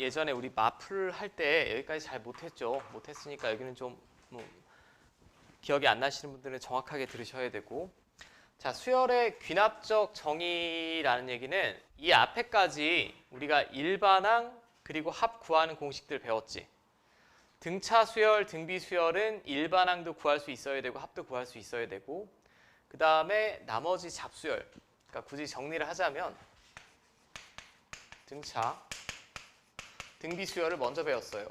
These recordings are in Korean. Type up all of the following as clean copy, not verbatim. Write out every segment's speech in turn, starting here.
예전에 우리 마풀 할 때 여기까지 잘 못했죠. 못했으니까 여기는 좀 기억이 안 나시는 분들은 정확하게 들으셔야 되고. 자, 수열의 귀납적 정의라는 얘기는 이 앞에까지 우리가 일반항 그리고 합 구하는 공식들 배웠지. 등차 수열, 등비 수열은 일반항도 구할 수 있어야 되고 합도 구할 수 있어야 되고, 그 다음에 나머지 잡수열, 그러니까 굳이 정리를 하자면 등차, 등비 수열을 먼저 배웠어요.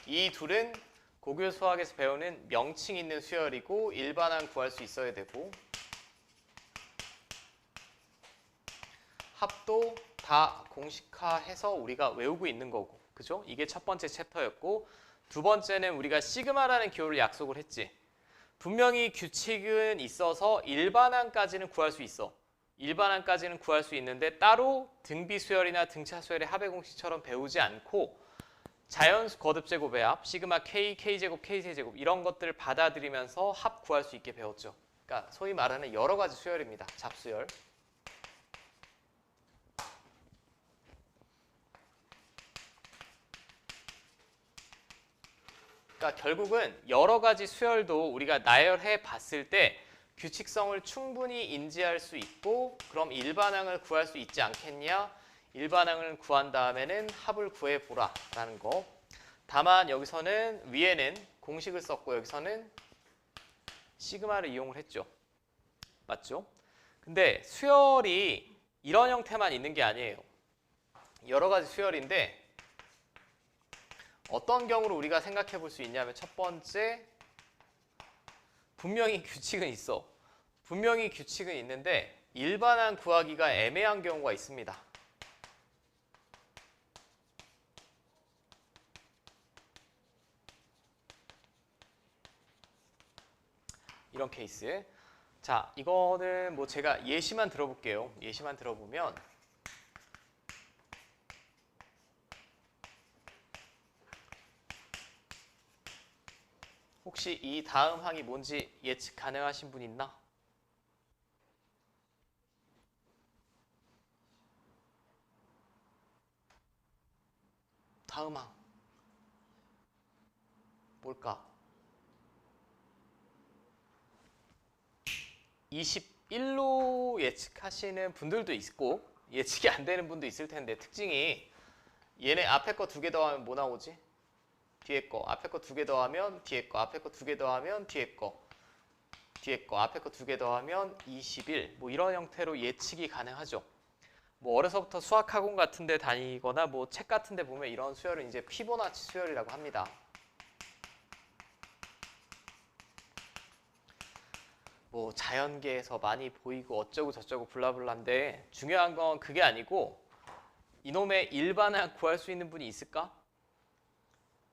이 둘은 고교 수학에서 배우는 명칭 있는 수열이고 일반항 구할 수 있어야 되고, 합도 다 공식화해서 우리가 외우고 있는 거고, 그죠? 이게 첫 번째 챕터였고, 두 번째는 우리가 시그마라는 기호를 약속을 했지. 분명히 규칙은 있어서 일반항까지는 구할 수 있어. 일반항까지는 구할 수 있는데 따로 등비 수열이나 등차 수열의 합의 공식처럼 배우지 않고 자연수 거듭 제곱의 합, 시그마 K, K제곱, K세제곱 이런 것들을 받아들이면서 합 구할 수 있게 배웠죠. 그러니까 소위 말하는 여러 가지 수열입니다. 잡수열. 그러니까 결국은 여러 가지 수열도 우리가 나열해 봤을 때 규칙성을 충분히 인지할 수 있고, 그럼 일반항을 구할 수 있지 않겠냐? 일반항을 구한 다음에는 합을 구해보라 라는 거. 다만 여기서는 위에는 공식을 썼고 여기서는 시그마를 이용을 했죠. 맞죠? 근데 수열이 이런 형태만 있는 게 아니에요. 여러 가지 수열인데 어떤 경우로 우리가 생각해 볼 수 있냐면, 첫 번째, 분명히 규칙은 있어. 분명히 규칙은 있는데 일반항 구하기가 애매한 경우가 있습니다. 이런 케이스. 자, 이거는 뭐 제가 예시만 들어볼게요. 예시만 들어보면 혹시 이 다음 항이 뭔지 예측 가능하신 분 있나? 다음 항 뭘까? 21로 예측하시는 분들도 있고 예측이 안 되는 분도 있을 텐데, 특징이 얘네 앞에 거 두 개 더하면 뭐 나오지? 뒤에 거. 앞에 거 두 개 더하면 뒤에 거. 앞에 거 두 개 더하면 뒤에 거. 뒤에 거. 앞에 거 두 개 더하면 21. 뭐 이런 형태로 예측이 가능하죠. 뭐 어려서부터 수학학원 같은 데 다니거나 뭐 책 같은 데 보면 이런 수열은 이제 피보나치 수열이라고 합니다. 뭐 자연계에서 많이 보이고 어쩌고 저쩌고 블라블라인데, 중요한 건 그게 아니고 이놈의 일반항 구할 수 있는 분이 있을까?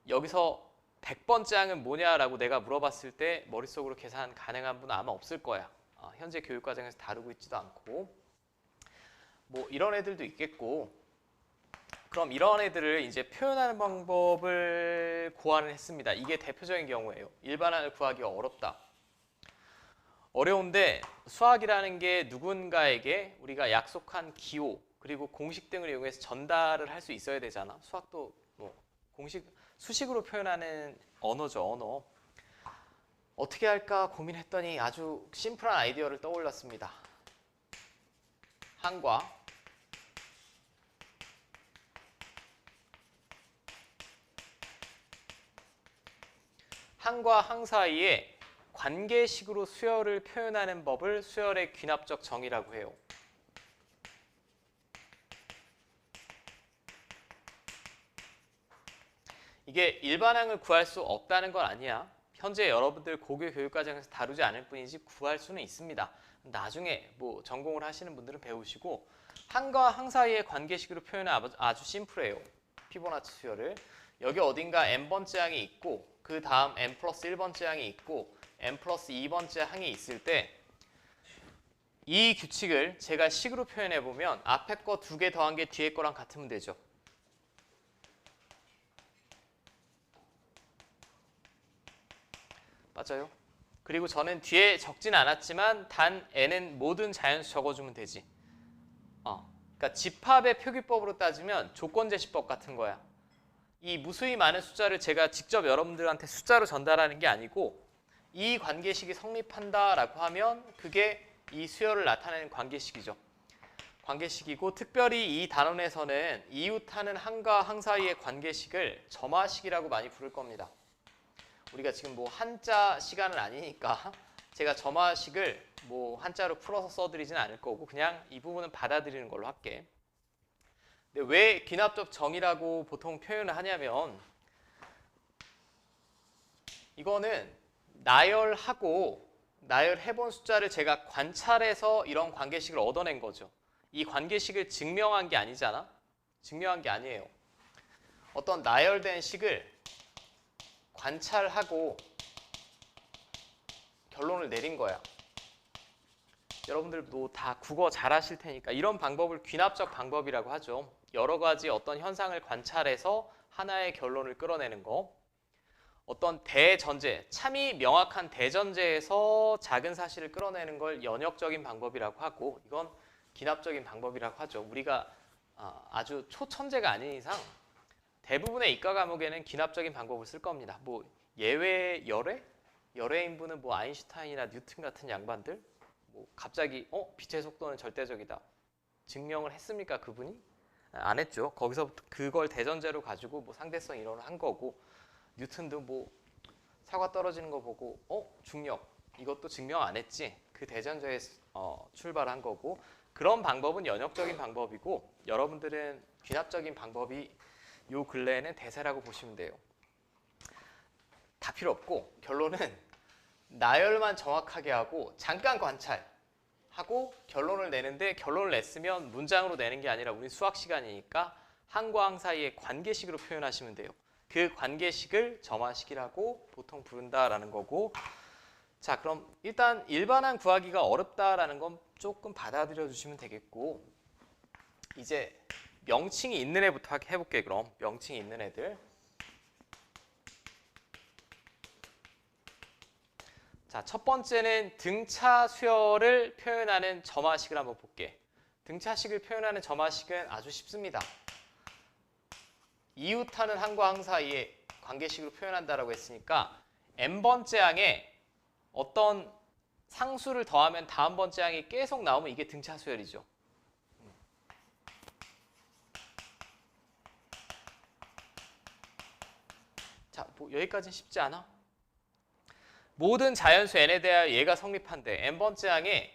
여기서 100번째 항은 뭐냐라고 내가 물어봤을 때 머릿속으로 계산 가능한 분은 아마 없을 거야. 현재 교육과정에서 다루고 있지도 않고. 뭐 이런 애들도 있겠고. 그럼 이런 애들을 이제 표현하는 방법을 고안을 했습니다. 이게 대표적인 경우예요. 일반항을 구하기가 어렵다. 어려운데 수학이라는 게 누군가에게 우리가 약속한 기호 그리고 공식 등을 이용해서 전달을 할 수 있어야 되잖아. 수학도 뭐 공식, 수식으로 표현하는 언어죠, 언어. 어떻게 할까 고민했더니 아주 심플한 아이디어를 떠올렸습니다. 항과 항 사이에 관계식으로 수열을 표현하는 법을 수열의 귀납적 정의라고 해요. 이게 일반항을 구할 수 없다는 건 아니야. 현재 여러분들 고교 교육과정에서 다루지 않을 뿐이지 구할 수는 있습니다. 나중에 뭐 전공을 하시는 분들은 배우시고, 항과 항 사이의 관계식으로 표현은 아주 심플해요. 피보나치 수열을. 여기 어딘가 n번째 항이 있고 그 다음 n 플러스 1번째 항이 있고 n 플러스 2번째 항이 있을 때 이 규칙을 제가 식으로 표현해보면 앞에 거 두 개 더한 게 뒤에 거랑 같으면 되죠. 맞아요. 그리고 저는 뒤에 적진 않았지만 단 n은 모든 자연수 적어주면 되지. 그러니까 집합의 표기법으로 따지면 조건제시법 같은 거야. 이 무수히 많은 숫자를 제가 직접 여러분들한테 숫자로 전달하는 게 아니고 이 관계식이 성립한다라고 하면 그게 이 수열을 나타내는 관계식이죠. 관계식이고 특별히 이 단원에서는 이웃하는 항과 항 사이의 관계식을 점화식이라고 많이 부를 겁니다. 우리가 지금 뭐 한자 시간은 아니니까 제가 점화식을 뭐 한자로 풀어서 써드리진 않을 거고 그냥 이 부분은 받아들이는 걸로 할게. 근데 왜 귀납적 정이라고 보통 표현을 하냐면 이거는 나열해본 숫자를 제가 관찰해서 이런 관계식을 얻어낸 거죠. 이 관계식을 증명한 게 아니잖아. 증명한 게 아니에요. 어떤 나열된 식을 관찰하고 결론을 내린 거야. 여러분들도 다 국어 잘하실 테니까 이런 방법을 귀납적 방법이라고 하죠. 여러 가지 어떤 현상을 관찰해서 하나의 결론을 끌어내는 거. 어떤 대전제, 참이 명확한 대전제에서 작은 사실을 끌어내는 걸 연역적인 방법이라고 하고 이건 귀납적인 방법이라고 하죠. 우리가 아주 초천재가 아닌 이상 대부분의 이과 과목에는 귀납적인 방법을 쓸 겁니다. 뭐 예외 열애인분은 뭐 아인슈타인이나 뉴턴 같은 양반들 뭐 갑자기 빛의 속도는 절대적이다. 증명을 했습니까 그분이? 안 했죠. 거기서부터 그걸 대전제로 가지고 뭐 상대성 이론을 한 거고 뉴턴도 뭐 사과 떨어지는 거 보고 중력 이것도 증명 안 했지. 그 대전제에 출발한 거고 그런 방법은 연역적인 방법이고 여러분들은 귀납적인 방법이 요 근래에는 대세라고 보시면 돼요. 다 필요 없고 결론은 나열만 정확하게 하고 잠깐 관찰하고 결론을 내는데 결론을 냈으면 문장으로 내는 게 아니라 우리 수학 시간이니까 항과 항 사이의 관계식으로 표현하시면 돼요. 그 관계식을 점화식이라고 보통 부른다라는 거고 자 그럼 일단 일반항 구하기가 어렵다라는 건 조금 받아들여 주시면 되겠고 이제 명칭이 있는 애부터 해볼게. 그럼 명칭이 있는 애들 자, 첫 번째는 등차 수열을 표현하는 점화식을 한번 볼게. 등차식을 표현하는 점화식은 아주 쉽습니다. 이웃하는 항과 항 사이의 관계식으로 표현한다라고 했으니까 n번째 항에 어떤 상수를 더하면 다음 번째 항이 계속 나오면 이게 등차 수열이죠. 자, 뭐 여기까지는 쉽지 않아? 모든 자연수 n에 대하여 얘가 성립한데 n번째 항에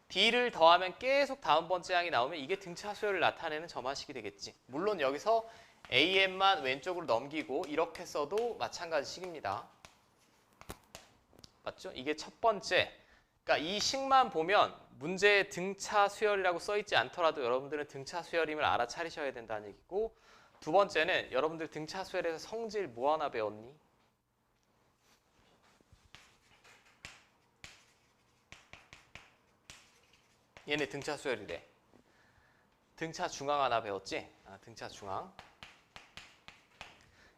d를 더하면 계속 다음 번째 항이 나오면 이게 등차 수열을 나타내는 점화식이 되겠지. 물론 여기서 an만 왼쪽으로 넘기고 이렇게 써도 마찬가지 식입니다. 맞죠? 이게 첫 번째. 그러니까 이 식만 보면 문제에 등차 수열이라고 써있지 않더라도 여러분들은 등차 수열임을 알아차리셔야 된다는 얘기고 두 번째는 여러분들 등차 수열에서 성질 뭐 하나 배웠니? 얘네 등차 수열이래. 등차 중앙 하나 배웠지? 등차 중앙.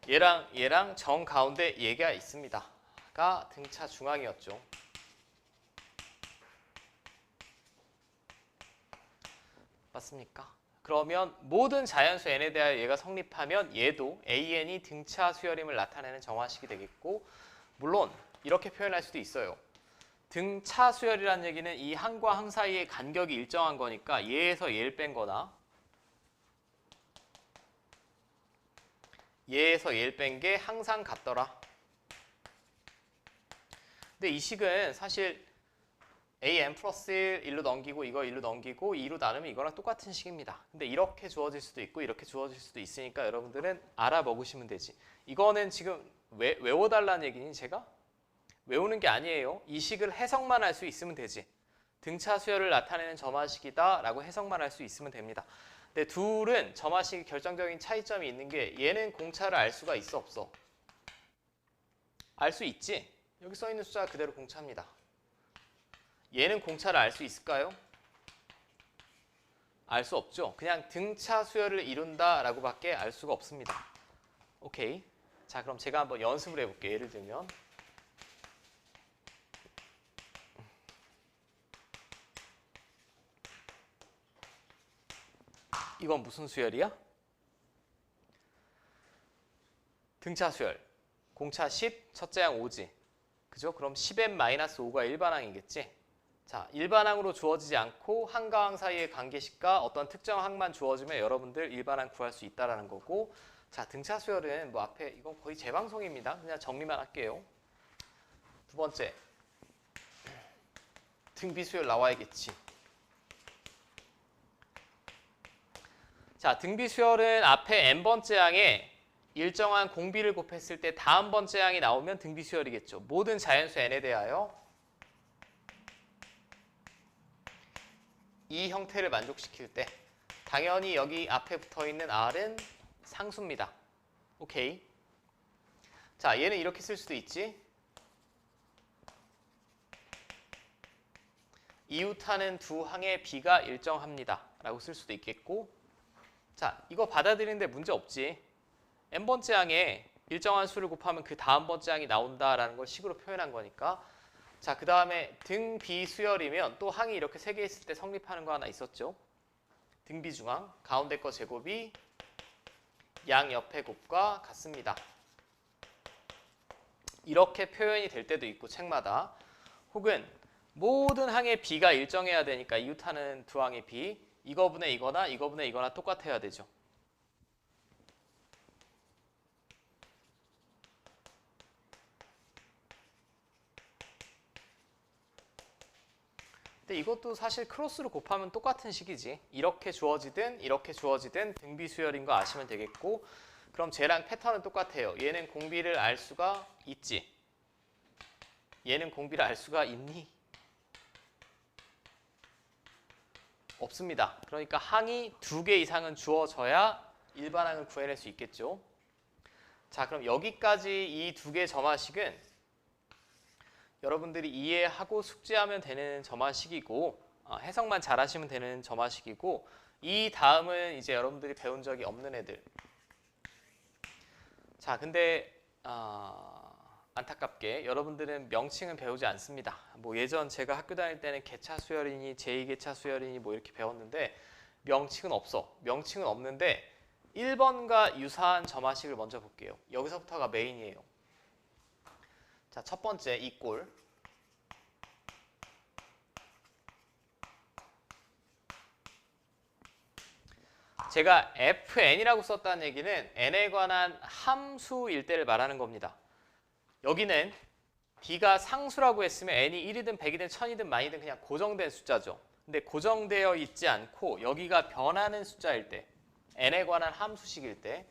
얘랑 정 가운데 얘가 있습니다. 가 등차 중앙이었죠. 맞습니까? 그러면 모든 자연수 n에 대하여 얘가 성립하면 얘도 an이 등차 수열임을 나타내는 정화식이 되겠고 물론 이렇게 표현할 수도 있어요. 등차 수열이라는 얘기는 이 항과 항 사이의 간격이 일정한 거니까 얘에서 얘를 뺀 거나 얘에서 얘를 뺀 게 항상 같더라. 근데 이 식은 사실 an 플러스 1로 넘기고 이거 1로 넘기고 2로 나누면 이거랑 똑같은 식입니다. 근데 이렇게 주어질 수도 있고 이렇게 주어질 수도 있으니까 여러분들은 알아먹으시면 되지. 이거는 지금 외워달라는 얘기니 제가? 외우는 게 아니에요. 이 식을 해석만 할 수 있으면 되지. 등차 수열을 나타내는 점화식이다 라고 해석만 할 수 있으면 됩니다. 근데 둘은 점화식이 결정적인 차이점이 있는 게 얘는 공차를 알 수가 있어 없어? 알 수 있지. 여기 써있는 숫자가 그대로 공차입니다. 얘는 공차를 알 수 있을까요? 알 수 없죠. 그냥 등차 수열을 이룬다 라고 밖에 알 수가 없습니다. 오케이. 자 그럼 제가 한번 연습을 해볼게요. 예를 들면 이건 무슨 수열이야? 등차 수열. 공차 10, 첫째 항 5지. 그죠? 그럼 10n-5가 일반항이겠지? 자, 일반항으로 주어지지 않고 항과 항 사이의 관계식과 어떤 특정 항만 주어지면 여러분들 일반항 구할 수 있다라는 거고, 자, 등차 수열은 뭐 앞에 이건 거의 재방송입니다. 그냥 정리만 할게요. 두 번째, 등비 수열 나와야겠지. 자, 등비 수열은 앞에 n번째 항에 일정한 공비를 곱했을 때 다음 번째 항이 나오면 등비 수열이겠죠. 모든 자연수 n에 대하여 이 형태를 만족시킬 때 당연히 여기 앞에 붙어있는 r은 상수입니다. 오케이. 자, 얘는 이렇게 쓸 수도 있지. 이웃하는 두 항의 비가 일정합니다 라고 쓸 수도 있겠고, 자, 이거 받아들이는데 문제 없지. n번째 항에 일정한 수를 곱하면 그 다음 번째 항이 나온다라는 걸 식으로 표현한 거니까. 자, 그 다음에 등비수열이면 또 항이 이렇게 세 개 있을 때 성립하는 거 하나 있었죠. 등비중항, 가운데 거 제곱이 양 옆의 곱과 같습니다. 이렇게 표현이 될 때도 있고 책마다. 혹은 모든 항의 비가 일정해야 되니까 이웃하는 두 항의 비, 이거분의 이거나 이거분의 이거나 똑같아야 되죠. 근데 이것도 사실 크로스로 곱하면 똑같은 식이지. 이렇게 주어지든 이렇게 주어지든 등비수열인 거 아시면 되겠고, 그럼 쟤랑 패턴은 똑같아요. 얘는 공비를 알 수가 있지. 얘는 공비를 알 수가 있니? 없습니다. 그러니까 항이 2개 이상은 주어져야 일반항을 구해낼 수 있겠죠. 자, 그럼 여기까지 이 2개 점화식은 여러분들이 이해하고 숙지하면 되는 점화식이고, 해석만 잘하시면 되는 점화식이고, 이 다음은 이제 여러분들이 배운 적이 없는 애들. 자, 근데 안타깝게 여러분들은 명칭은 배우지 않습니다. 뭐 예전 제가 학교 다닐 때는 개차 수열이니 제2개차 수열이니 뭐 이렇게 배웠는데 명칭은 없어. 명칭은 없는데 1번과 유사한 점화식을 먼저 볼게요. 여기서부터가 메인이에요. 자, 첫 번째 이 꼴. 제가 fn이라고 썼다는 얘기는 n에 관한 함수일 때를 말하는 겁니다. 여기는 b가 상수라고 했으면 n이 1이든 100이든 1000이든 만이든 그냥 고정된 숫자죠. 근데 고정되어 있지 않고 여기가 변하는 숫자일 때, n에 관한 함수식일 때,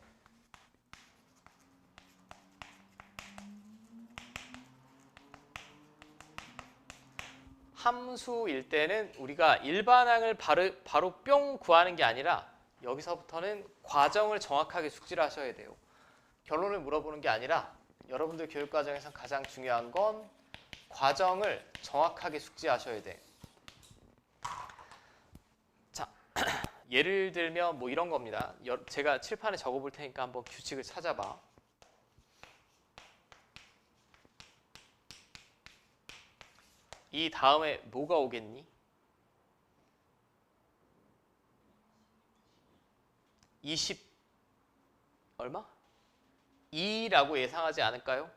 함수일 때는 우리가 일반항을 바로 뿅 구하는 게 아니라 여기서부터는 과정을 정확하게 숙지를 하셔야 돼요. 결론을 물어보는 게 아니라 여러분들 교육과정에서 가장 중요한 건 과정을 정확하게 숙지하셔야 돼. 자, 예를 들면 뭐 이런 겁니다. 제가 칠판에 적어볼 테니까 한번 규칙을 찾아봐. 이 다음에 뭐가 오겠니? 20 얼마? 2라고 예상하지 않을까요?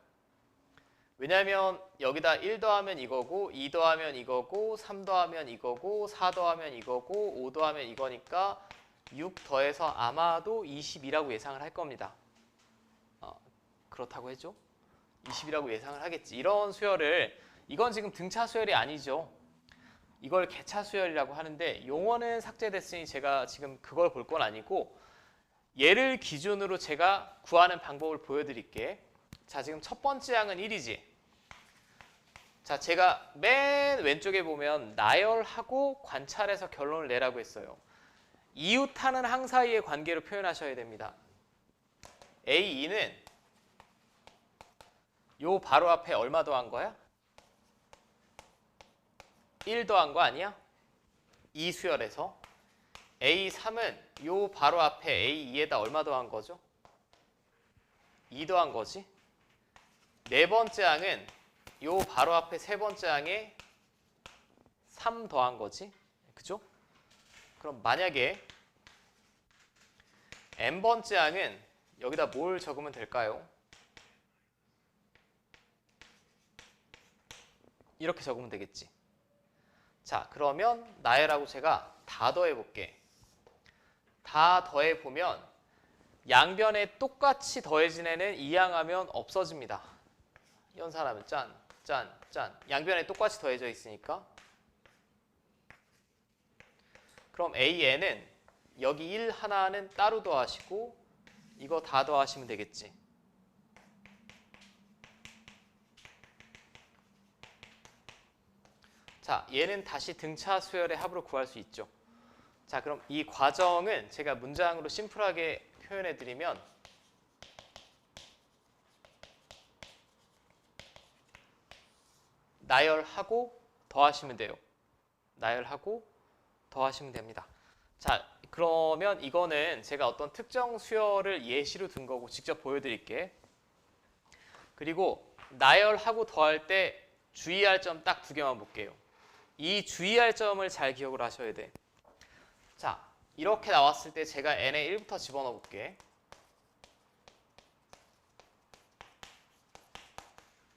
왜냐하면 여기다 1 더하면 이거고 2 더하면 이거고 3 더하면 이거고 4 더하면 이거고 5 더하면 이거니까 6 더해서 아마도 22라고 예상을 할 겁니다. 그렇다고 해줘? 20이라고 예상을 하겠지. 이런 수열을, 이건 지금 등차 수열이 아니죠. 이걸 개차 수열이라고 하는데 용어는 삭제됐으니 제가 지금 그걸 볼 건 아니고 얘를 기준으로 제가 구하는 방법을 보여드릴게. 자, 지금 첫 번째 항은 1이지. 자, 제가 맨 왼쪽에 보면 나열하고 관찰해서 결론을 내라고 했어요. 이웃하는 항 사이의 관계로 표현하셔야 됩니다. A2는 요 바로 앞에 얼마 더한 거야? 1 더한 거 아니야? 이 수열에서. A3은 요 바로 앞에 A2에다 얼마 더한 거죠? 2 더한 거지. 네 번째 항은 요 바로 앞에 세 번째 항에 3 더한 거지. 그죠? 그럼 만약에 n번째 항은 여기다 뭘 적으면 될까요? 이렇게 적으면 되겠지. 자, 그러면 나열하고 제가 다 더해볼게. 다 더해보면 양변에 똑같이 더해진 애는 이항하면 없어집니다. 연산하면 짠, 짠, 짠. 양변에 똑같이 더해져 있으니까. 그럼 AN은 여기 1 하나는 따로 더하시고 이거 다 더하시면 되겠지. 자, 얘는 다시 등차 수열의 합으로 구할 수 있죠. 자, 그럼 이 과정은 제가 문장으로 심플하게 표현해 드리면 나열하고 더하시면 돼요. 나열하고 더하시면 됩니다. 자, 그러면 이거는 제가 어떤 특정 수열을 예시로 든 거고 직접 보여드릴게. 그리고 나열하고 더할 때 주의할 점 딱 2개만 볼게요. 이 주의할 점을 잘 기억을 하셔야 돼. 자, 이렇게 나왔을 때 제가 n에 1부터 집어넣어 볼게.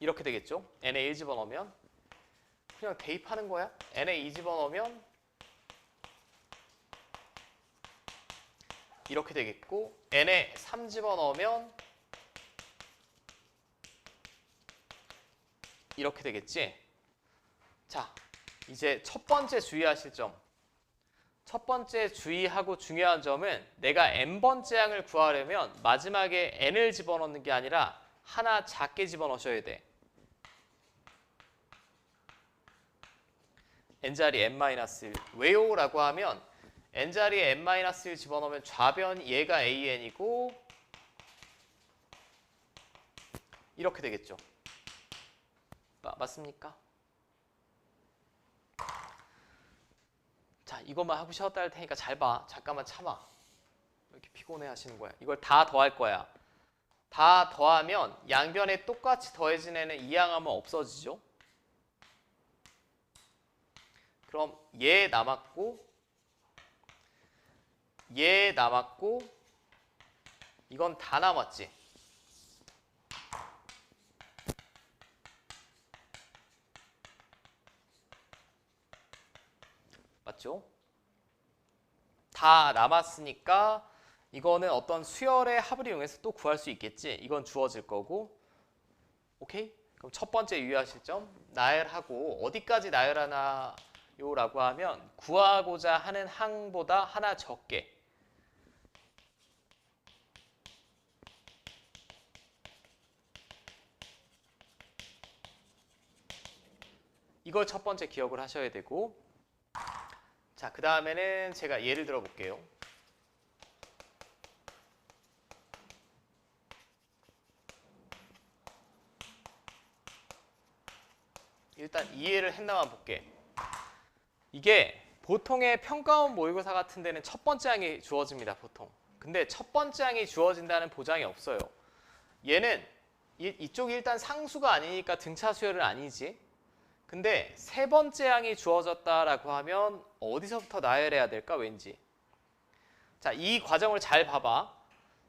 이렇게 되겠죠? n에 1 집어넣으면 그냥 대입하는 거야. n에 2 집어넣으면 이렇게 되겠고 n에 3 집어넣으면 이렇게 되겠지? 자, 이제 첫 번째 주의하실 점. 첫 번째 주의하고 중요한 점은 내가 n번째 항을 구하려면 마지막에 n을 집어넣는 게 아니라 하나 작게 집어넣으셔야 돼. n자리 n-1. 왜요? 라고 하면 n자리에 n-1 집어넣으면 좌변 얘가 an이고 이렇게 되겠죠. 맞습니까? 자, 이것만 하고 쉬었다 할 테니까 잘 봐. 잠깐만 참아. 왜 이렇게 피곤해 하시는 거야? 이걸 다 더할 거야. 다 더하면 양변에 똑같이 더해진 애는 이항하면 없어지죠. 그럼 얘 남았고 얘 남았고 이건 다 남았지. 맞죠? 다 남았으니까 이거는 어떤 수열의 합을 이용해서 또 구할 수 있겠지. 이건 주어질 거고. 오케이? 그럼 첫 번째 유의하실 점. 나열하고 어디까지 나열하나요? 라고 하면 구하고자 하는 항보다 하나 적게. 이걸 첫 번째 기억을 하셔야 되고, 자, 그 다음에는 제가 예를 들어 볼게요. 일단 이해를 했나만 볼게. 이게 보통의 평가원 모의고사 같은 데는 첫 번째 항이 주어집니다, 보통. 근데 첫 번째 항이 주어진다는 보장이 없어요. 얘는 이쪽이 일단 상수가 아니니까 등차 수열은 아니지. 근데 세 번째 항이 주어졌다라고 하면 어디서부터 나열해야 될까, 왠지. 자, 이 과정을 잘 봐봐.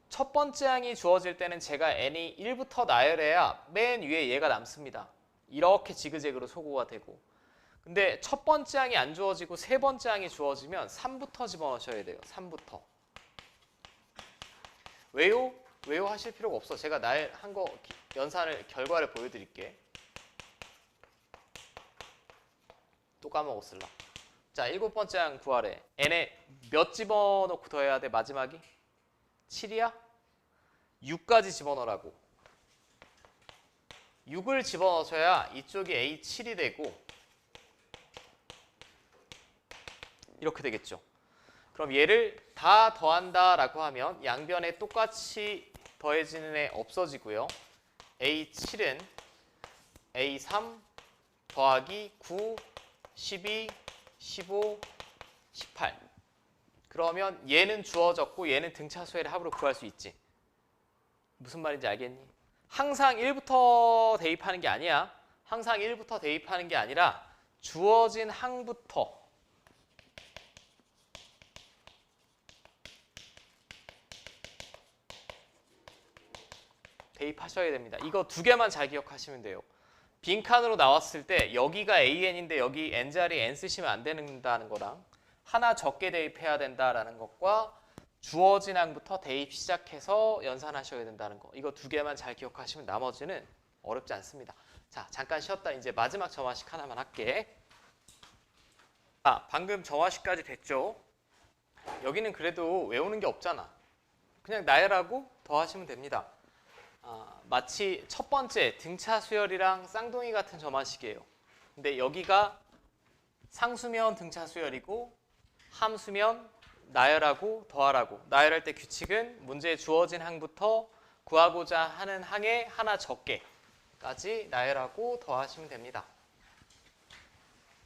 첫 번째 항이 주어질 때는 제가 n이 1부터 나열해야 맨 위에 얘가 남습니다. 이렇게 지그재그로 소구가 되고. 근데 첫 번째 항이 안 주어지고 세 번째 항이 주어지면 3부터 집어넣으셔야 돼요. 3부터. 왜요? 왜요 하실 필요가 없어. 제가 나열한 거 연산을 결과를 보여드릴게. 또 까먹었을라. 자, 7번째 항 구하래. n에 몇 집어넣고 더해야 돼, 마지막이? 7이야? 6까지 집어넣으라고. 6을 집어넣으셔야 이쪽이 A7이 되고 이렇게 되겠죠. 그럼 얘를 다 더한다라고 하면 양변에 똑같이 더해지는 애 없어지고요. A7은 A3 더하기 9, 12, 15, 18. 그러면 얘는 주어졌고 얘는 등차수열의 합으로 구할 수 있지. 무슨 말인지 알겠니? 항상 1부터 대입하는 게 아니야. 항상 1부터 대입하는 게 아니라 주어진 항부터 대입하셔야 됩니다. 이거 두 개만 잘 기억하시면 돼요. 빈칸으로 나왔을 때 여기가 AN인데 여기 N 자리에 N 쓰시면 안 된다는 거랑 하나 적게 대입해야 된다라는 것과 주어진 항부터 대입 시작해서 연산하셔야 된다는 거. 이거 두 개만 잘 기억하시면 나머지는 어렵지 않습니다. 자, 잠깐 쉬었다 이제 마지막 점화식 하나만 할게. 방금 점화식까지 됐죠? 여기는 그래도 외우는 게 없잖아. 그냥 나열하고 더하시면 됩니다. 마치 첫 번째 등차 수열이랑 쌍둥이 같은 점화식이에요. 근데 여기가 상수면 등차 수열이고 함수면 나열하고 더하라고. 나열할 때 규칙은 문제에 주어진 항부터 구하고자 하는 항에 하나 적게까지 나열하고 더하시면 됩니다.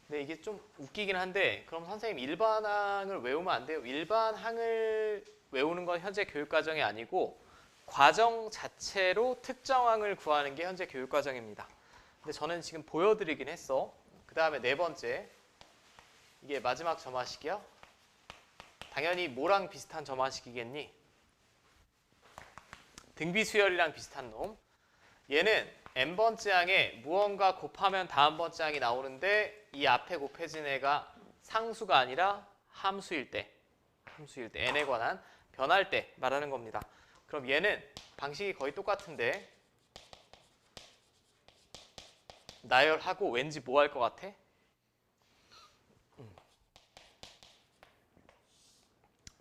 근데 이게 좀 웃기긴 한데 그럼 선생님 일반항을 외우면 안 돼요? 일반항을 외우는 건 현재 교육과정이 아니고 과정 자체로 특정항을 구하는 게 현재 교육과정입니다. 근데 저는 지금 보여드리긴 했어. 그 다음에 네 번째, 이게 마지막 점화식이야? 당연히 뭐랑 비슷한 점화식이겠니? 등비수열이랑 비슷한 놈. 얘는 n번째 항에 무언가 곱하면 다음 번째 항이 나오는데 이 앞에 곱해진 애가 상수가 아니라 함수일 때 n에 관한 변할 때 말하는 겁니다. 그럼 얘는 방식이 거의 똑같은데 나열하고 왠지 뭐 할 것 같아?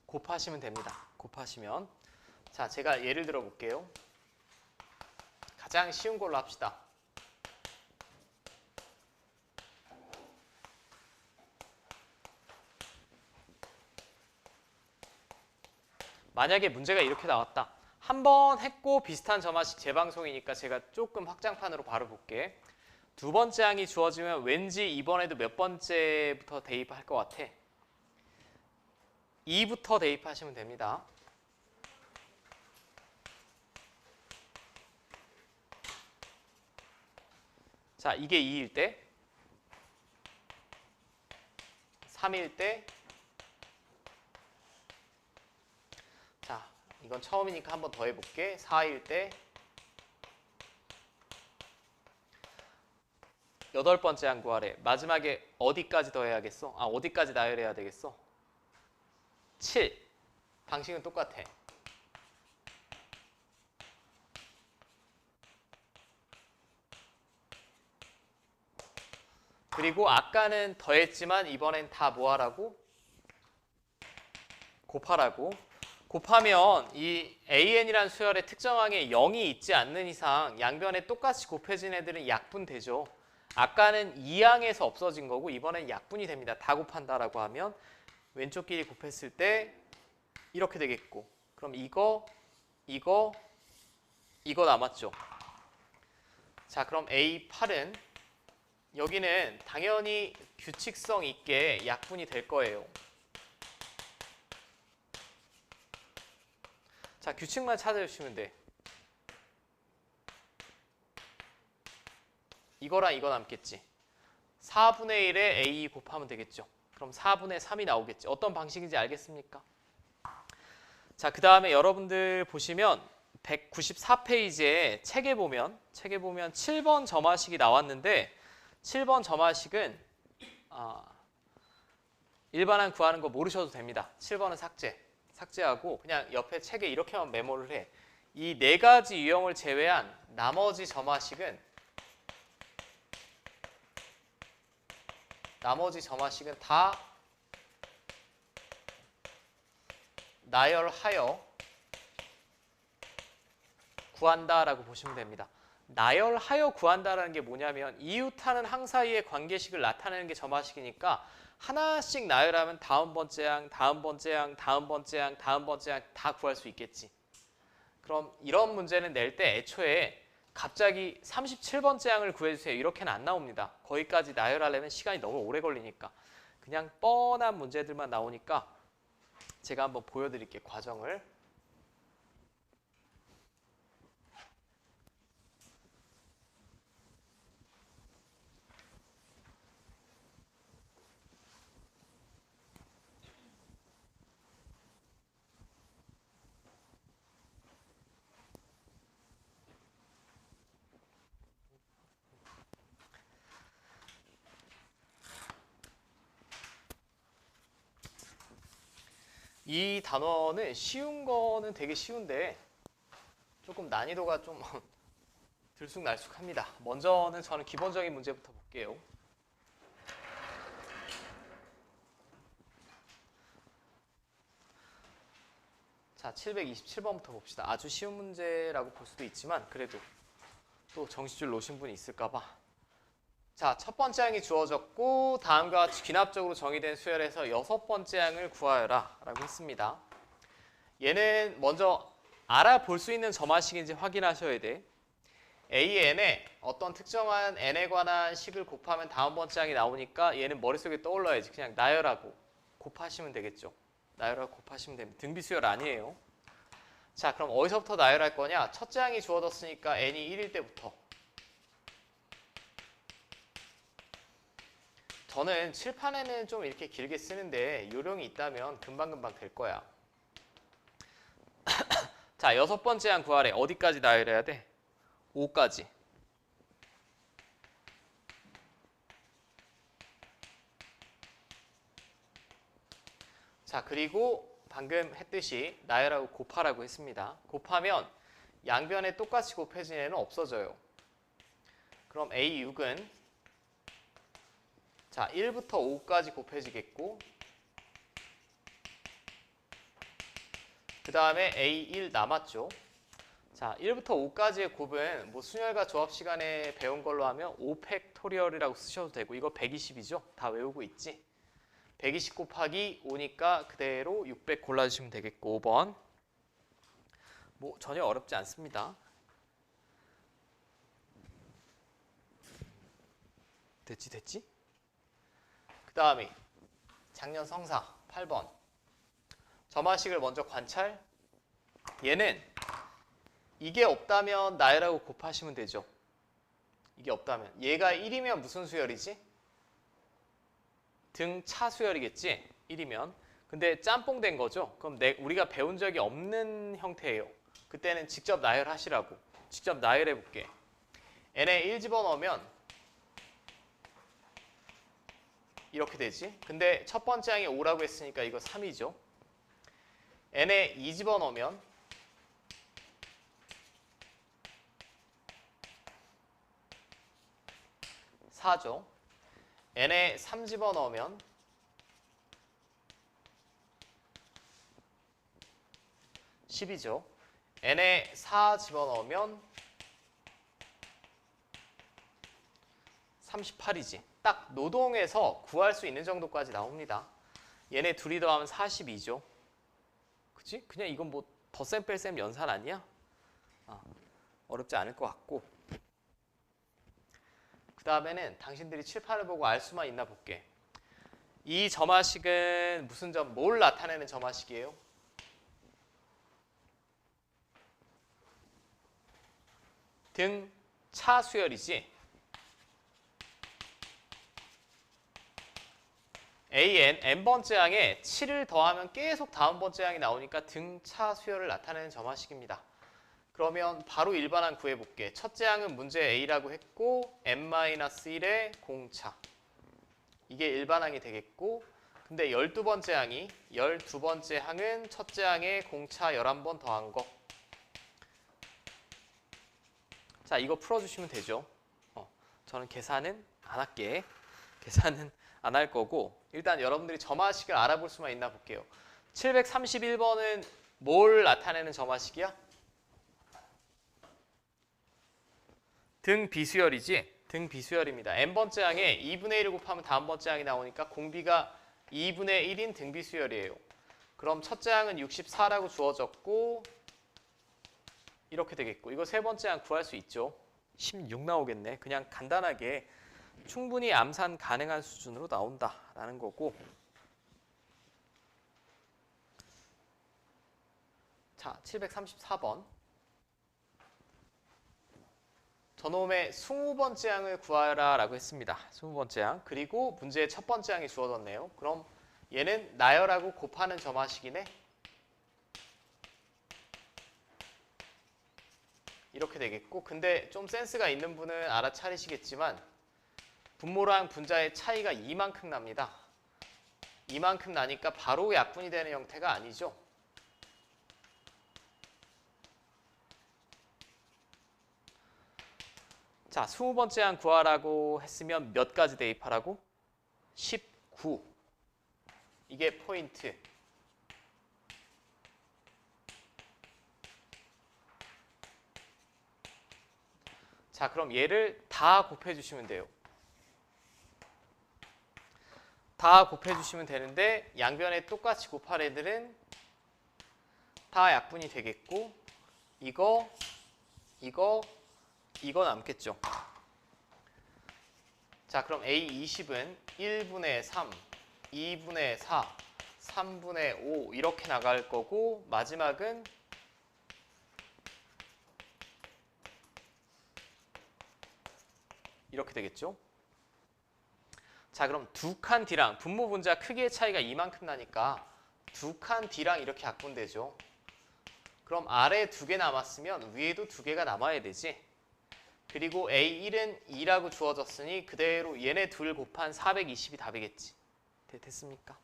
곱하시면 됩니다. 곱하시면. 자, 제가 예를 들어 볼게요. 가장 쉬운 걸로 합시다. 만약에 문제가 이렇게 나왔다. 한 번 했고 비슷한 점화식 재방송이니까 제가 조금 확장판으로 바로 볼게. 두 번째 항이 주어지면 왠지 이번에도 몇 번째부터 대입할 것 같아? 2부터 대입하시면 됩니다. 자, 이게 2일 때, 3일 때, 자, 이건 처음이니까 한 번 더 해볼게. 4일 때, 8번째 항 구하래. 마지막에 어디까지 더해야겠어? 어디까지 나열해야 되겠어? 7. 방식은 똑같아. 그리고 아까는 더했지만 이번엔 다 뭐하라고? 곱하라고. 곱하면 이 AN이라는 수열의 특정항에 0이 있지 않는 이상 양변에 똑같이 곱해진 애들은 약분되죠. 아까는 2항에서 없어진 거고 이번엔 약분이 됩니다. 다 곱한다라고 하면 왼쪽 길이 곱했을 때 이렇게 되겠고, 그럼 이거 남았죠. 자, 그럼 A8은 여기는 당연히 규칙성 있게 약분이 될 거예요. 자, 규칙만 찾아주시면 돼. 이거랑 이거 남겠지. 4분의 1에 A 곱하면 되겠죠. 그럼 4분의 3이 나오겠지. 어떤 방식인지 알겠습니까? 자, 그 다음에 여러분들 보시면 194페이지에 책에 보면 7번 점화식이 나왔는데 7번 점화식은 일반항 구하는 거 모르셔도 됩니다. 7번은 삭제하고 그냥 옆에 책에 이렇게만 메모를 해. 이 네 가지 유형을 제외한 나머지 점화식은 다 나열하여 구한다라고 보시면 됩니다. 나열하여 구한다라는 게 뭐냐면 이웃하는 항 사이의 관계식을 나타내는 게 점화식이니까 하나씩 나열하면 다음 번째 항 다 구할 수 있겠지. 그럼 이런 문제는 낼 때 애초에 갑자기 37번째 항을 구해주세요 이렇게는 안 나옵니다. 거기까지 나열하려면 시간이 너무 오래 걸리니까 그냥 뻔한 문제들만 나오니까 제가 한번 보여드릴게요. 과정을. 이 단원은 쉬운 거는 되게 쉬운데 조금 난이도가 좀 들쑥날쑥합니다. 먼저는 저는 기본적인 문제부터 볼게요. 자, 727번부터 봅시다. 아주 쉬운 문제라고 볼 수도 있지만 그래도 또 정시줄 놓으신 분이 있을까봐. 자, 첫 번째 항이 주어졌고 다음과 같이 귀납적으로 정의된 수열에서 여섯 번째 항을 구하여라 라고 했습니다. 얘는 먼저 알아볼 수 있는 점화식인지 확인하셔야 돼. AN에 어떤 특정한 n에 관한 식을 곱하면 다음 번째 항이 나오니까 얘는 머릿속에 떠올라야지. 그냥 나열하고 곱하시면 되겠죠. 나열하고 곱하시면 됩니다. 등비수열 아니에요. 자, 그럼 어디서부터 나열할 거냐? 첫째 항이 주어졌으니까 n이 1일 때부터. 저는 칠판에는 좀 이렇게 길게 쓰는데 요령이 있다면 금방금방 될 거야. 자, 여섯 번째 항 구하래. 어디까지 나열해야 돼? 5까지. 자, 그리고 방금 했듯이 나열하고 곱하라고 했습니다. 곱하면 양변에 똑같이 곱해진 애는 없어져요. 그럼 A6은 자, 1부터 5까지 곱해지겠고 그 다음에 A1 남았죠. 자, 1부터 5까지의 곱은 뭐 순열과 조합 시간에 배운 걸로 하면 5팩토리얼이라고 쓰셔도 되고 이거 120이죠? 다 외우고 있지? 120 곱하기 5니까 그대로 600 골라주시면 되겠고 5번. 뭐 전혀 어렵지 않습니다. 됐지? 그 다음에 작년 성사 8번. 점화식을 먼저 관찰. 얘는 이게 없다면 나열하고 곱하시면 되죠. 이게 없다면. 얘가 1이면 무슨 수열이지? 등차 수열이겠지? 1이면. 근데 짬뽕 된 거죠? 그럼 우리가 배운 적이 없는 형태예요. 그때는 직접 나열하시라고. 직접 나열해 볼게. n에 1 집어넣으면 이렇게 되지? 근데 첫 번째 항이 5라고 했으니까 이거 3이죠. n에 2 집어넣으면 4죠. n에 3 집어넣으면 10이죠. n에 4 집어넣으면 38이지. 딱 노동에서 구할 수 있는 정도까지 나옵니다. 얘네 둘이 더하면 42죠. 그치? 그냥 이건 뭐 덧셈 뺄셈 연산 아니야? 어렵지 않을 것 같고. 그 다음에는 당신들이 칠판을 보고 알 수만 있나 볼게. 이 점화식은 무슨 점, 뭘 나타내는 점화식이에요? 등차 수열이지. AN, n번째 항에 7을 더하면 계속 다음 번째 항이 나오니까 등차 수열을 나타내는 점화식입니다. 그러면 바로 일반항 구해볼게. 첫째 항은 문제 A라고 했고 n-1의 공차. 이게 일반항이 되겠고 근데 12번째 항이 12번째 항은 첫째 항에 공차 11번 더한 거. 자, 이거 풀어주시면 되죠. 저는 계산은 안 할게. 계산은 안 할 거고 일단 여러분들이 점화식을 알아볼 수만 있나 볼게요. 731번은 뭘 나타내는 점화식이야? 등비수열이지? 등비수열입니다. n번째 항에 2분의 1을 곱하면 다음 번째 항이 나오니까 공비가 2분의 1인 등비수열이에요. 그럼 첫째 항은 64라고 주어졌고 이렇게 되겠고 이거 세 번째 항 구할 수 있죠. 16 나오겠네. 그냥 간단하게 충분히 암산 가능한 수준으로 나온다라는 거고. 자, 734번. 저놈의 20번째 항을 구하라 라고 했습니다. 20번째 항. 그리고 문제의 첫 번째 항이 주어졌네요. 그럼 얘는 나열하고 곱하는 점화식이네. 이렇게 되겠고 근데 좀 센스가 있는 분은 알아차리시겠지만 분모랑 분자의 차이가 이만큼 납니다. 이만큼 나니까 바로 약분이 되는 형태가 아니죠. 자, 20번째 항 구하라고 했으면 몇 가지 대입하라고? 19. 이게 포인트. 자, 그럼 얘를 다 곱해주시면 돼요. 다 곱해주시면 되는데 양변에 똑같이 곱할 애들은 다 약분이 되겠고 이거 남겠죠. 자, 그럼 A20은 1분의 3, 2분의 4, 3분의 5 이렇게 나갈 거고 마지막은 이렇게 되겠죠. 자, 그럼 두 칸 D랑 분모 분자 크기의 차이가 이만큼 나니까 두 칸 D랑 이렇게 약분되죠. 그럼 아래 두 개 남았으면 위에도 두 개가 남아야 되지. 그리고 A1은 2라고 주어졌으니 그대로 얘네 둘 곱한 420이 답이겠지. 됐습니까?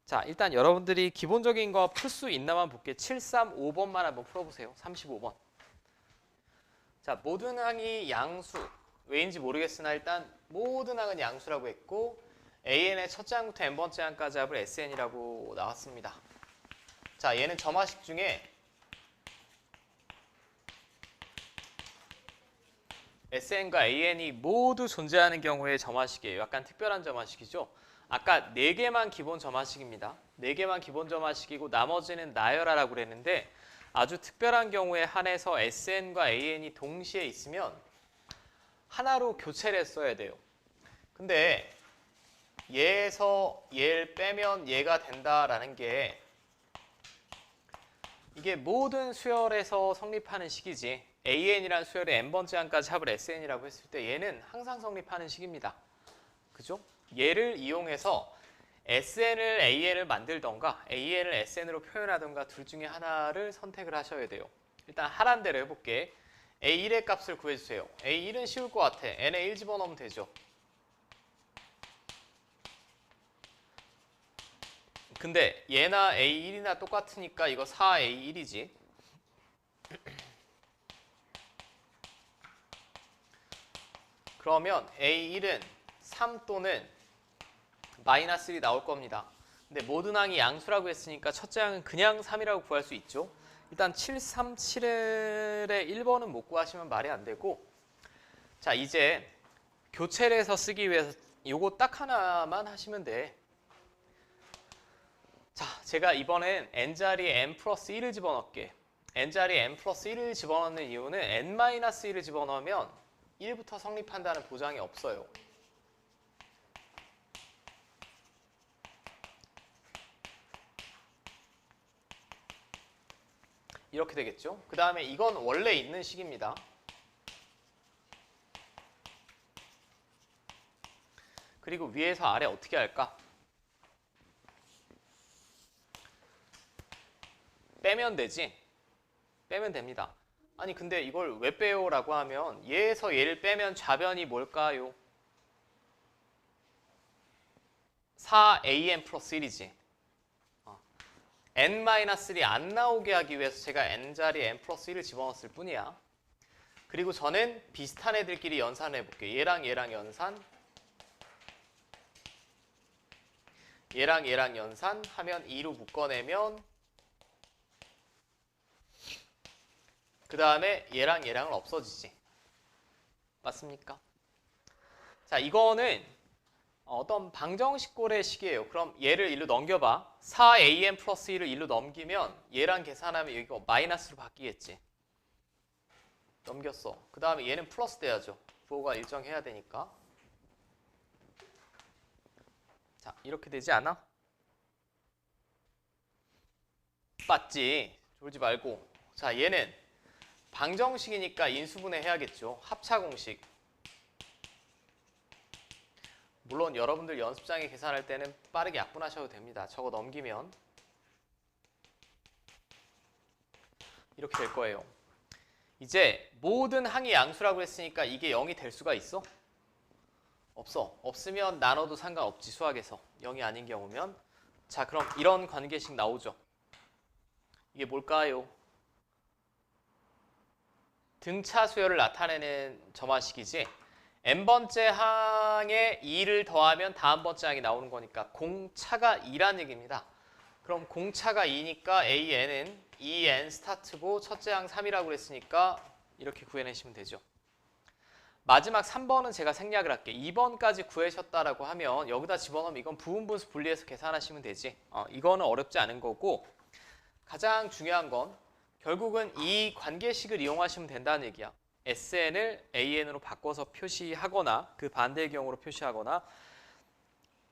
자, 일단 여러분들이 기본적인 거 풀 수 있나만 볼게요. 735번만 한번 풀어보세요. 35번. 자, 모든 항이 양수. 왜인지 모르겠으나 일단 모든 항은 양수라고 했고 AN의 첫째 항부터 n번째 항까지 합을 SN이라고 나왔습니다. 자, 얘는 점화식 중에 SN과 AN이 모두 존재하는 경우의 점화식이에요. 약간 특별한 점화식이죠. 아까 4개만 기본 점화식입니다. 4개만 기본 점화식이고 나머지는 나열하라고 그랬는데 아주 특별한 경우에 한해서 SN과 AN이 동시에 있으면 하나로 교체를 했어야 돼요. 근데 얘에서 얘를 빼면 얘가 된다라는 게 이게 모든 수열에서 성립하는 식이지 AN이라는 수열의 n번째 항까지 합을 SN이라고 했을 때 얘는 항상 성립하는 식입니다. 그죠? 얘를 이용해서 SN을 AN을 만들던가 AN을 SN으로 표현하던가 둘 중에 하나를 선택을 하셔야 돼요. 일단 하란 대로 해볼게. A1의 값을 구해주세요. A1은 쉬울 것 같아. n에 1 집어넣으면 되죠. 근데 얘나 A1이나 똑같으니까 이거 4A1이지. 그러면 A1은 3 또는 마이너스 1이 나올 겁니다. 근데 모든 항이 양수라고 했으니까 첫째 항은 그냥 3이라고 구할 수 있죠. 일단 737의 1번은 못 구하시면 말이 안 되고 자, 이제 교체를 해서 쓰기 위해서 요거 딱 하나만 하시면 돼. 자, 제가 이번엔 n자리에 n 플러스 1을 집어넣을게. n자리에 n 플러스 1을 집어넣는 이유는 n-1을 집어넣으면 1부터 성립한다는 보장이 없어요. 이렇게 되겠죠. 그 다음에 이건 원래 있는 식입니다. 그리고 위에서 아래 어떻게 할까? 빼면 되지. 빼면 됩니다. 아니 근데 이걸 왜 빼요? 라고 하면 얘에서 얘를 빼면 좌변이 뭘까요? 4an 플러스 1이지. n-1이 안 나오게 하기 위해서 제가 n자리에 n 플러스 1을 집어넣었을 뿐이야. 그리고 저는 비슷한 애들끼리 연산을 해볼게요. 얘랑 얘랑 연산, 얘랑 얘랑 연산하면 2로 묶어내면 그 다음에 얘랑 얘랑은 없어지지. 맞습니까? 자, 이거는 어떤 방정식꼴의 식이에요. 그럼 얘를 일로 넘겨봐. 4an 플러스 1을 일로 넘기면 얘랑 계산하면 여기가 마이너스로 바뀌겠지. 넘겼어. 그 다음에 얘는 플러스 돼야죠. 부호가 일정해야 되니까. 자, 이렇게 되지 않아? 맞지? 졸지 말고. 자, 얘는 방정식이니까 인수분해 해야겠죠. 합차공식. 물론 여러분들 연습장에 계산할 때는 빠르게 약분하셔도 됩니다. 저거 넘기면 이렇게 될 거예요. 이제 모든 항이 양수라고 했으니까 이게 0이 될 수가 있어? 없어. 없으면 나눠도 상관없지, 수학에서. 0이 아닌 경우면. 자, 그럼 이런 관계식 나오죠. 이게 뭘까요? 등차 수열을 나타내는 점화식이지. n번째 항에 2를 더하면 다음 번째 항이 나오는 거니까 공차가 2란 얘기입니다. 그럼 공차가 2니까 AN은 2N 스타트고 첫째 항 3이라고 그랬으니까 이렇게 구해내시면 되죠. 마지막 3번은 제가 생략을 할게. 2번까지 구하셨다라고 하면 여기다 집어넣으면 이건 부분분수 분리해서 계산하시면 되지. 이거는 어렵지 않은 거고, 가장 중요한 건 결국은 이 관계식을 이용하시면 된다는 얘기야. SN을 AN으로 바꿔서 표시하거나 그 반대의 경우로 표시하거나.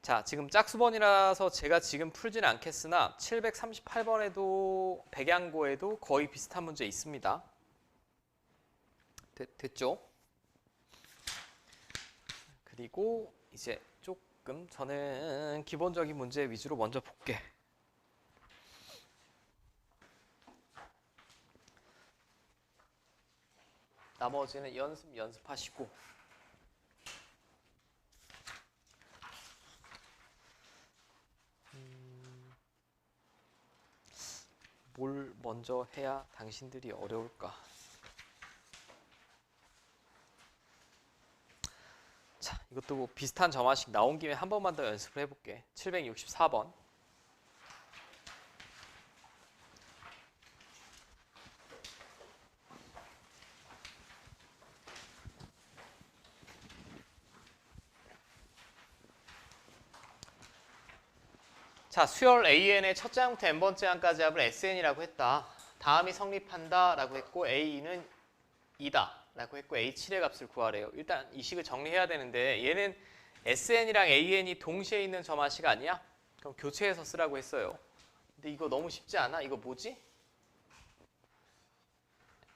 자, 지금 짝수번이라서 제가 지금 풀지는 않겠으나 738번에도 백양고에도 거의 비슷한 문제 있습니다. 됐죠? 그리고 이제 조금 저는 기본적인 문제 위주로 먼저 볼게. 나머지는 연습하시고. 뭘 먼저 해야 당신들이 어려울까? 자, 이것도 뭐 비슷한 점화식 나온 김에 한 번만 더 연습을 해볼게. 764번. 자, 수열 AN의 첫째 항부터 n번째 항까지 합을 SN이라고 했다. 다음이 성립한다 라고 했고 A는 2다 라고 했고 A7의 값을 구하래요. 일단 이 식을 정리해야 되는데 얘는 SN이랑 AN이 동시에 있는 점화식 아니야? 그럼 교체해서 쓰라고 했어요. 근데 이거 너무 쉽지 않아? 이거 뭐지?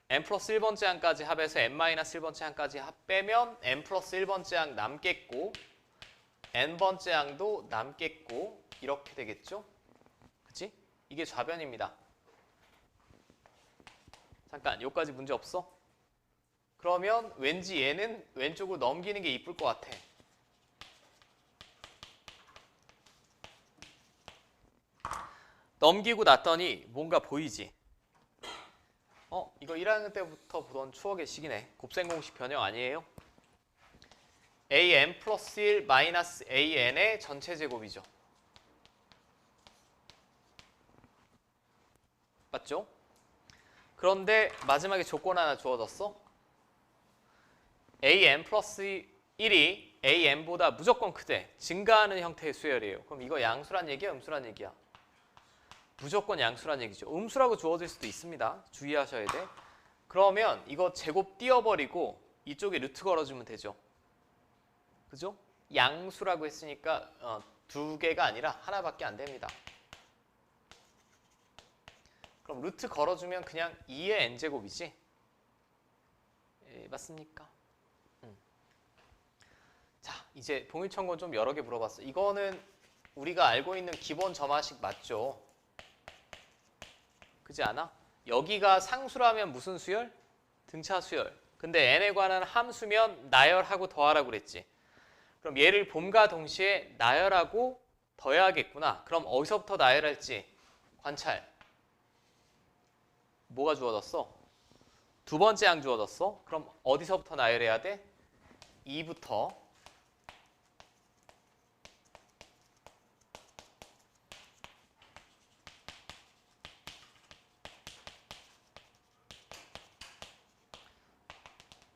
n 플러스 1번째 항까지 합해서 n 마이너스 1번째 항까지 합 빼면 n 플러스 1번째 항 남겠고 n번째 항도 남겠고 이렇게 되겠죠? 그치? 이게 좌변입니다. 잠깐, 여기까지 문제 없어? 그러면 왠지 얘는 왼쪽으로 넘기는 게 이쁠 것 같아. 넘기고 났더니 뭔가 보이지? 이거 1학년 때부터 보던 추억의 식이네. 곱셈 공식 변형 아니에요? an 플러스 1 마이너스 an의 전체 제곱이죠. 맞죠? 그런데 마지막에 조건 하나 주어졌어. an 플러스 1이 an보다 무조건 크대. 증가하는 형태의 수열이에요. 그럼 이거 양수란 얘기야? 음수란 얘기야? 무조건 양수란 얘기죠. 음수라고 주어질 수도 있습니다. 주의하셔야 돼. 그러면 이거 제곱 띄워버리고 이쪽에 루트 걸어주면 되죠. 그죠? 양수라고 했으니까 두 개가 아니라 하나밖에 안 됩니다. 그럼 루트 걸어주면 그냥 2의 n제곱이지? 맞습니까? 자, 이제 동일천건 좀 여러 개 물어봤어. 이거는 우리가 알고 있는 기본 점화식 맞죠? 그지 않아? 여기가 상수라면 무슨 수열? 등차 수열. 근데 n에 관한 함수면 나열하고 더하라고 그랬지. 그럼 얘를 봄과 동시에 나열하고 더해야겠구나. 그럼 어디서부터 나열할지 관찰. 뭐가 주어졌어? 두 번째 항 주어졌어. 그럼 어디서부터 나열해야 돼? 2부터.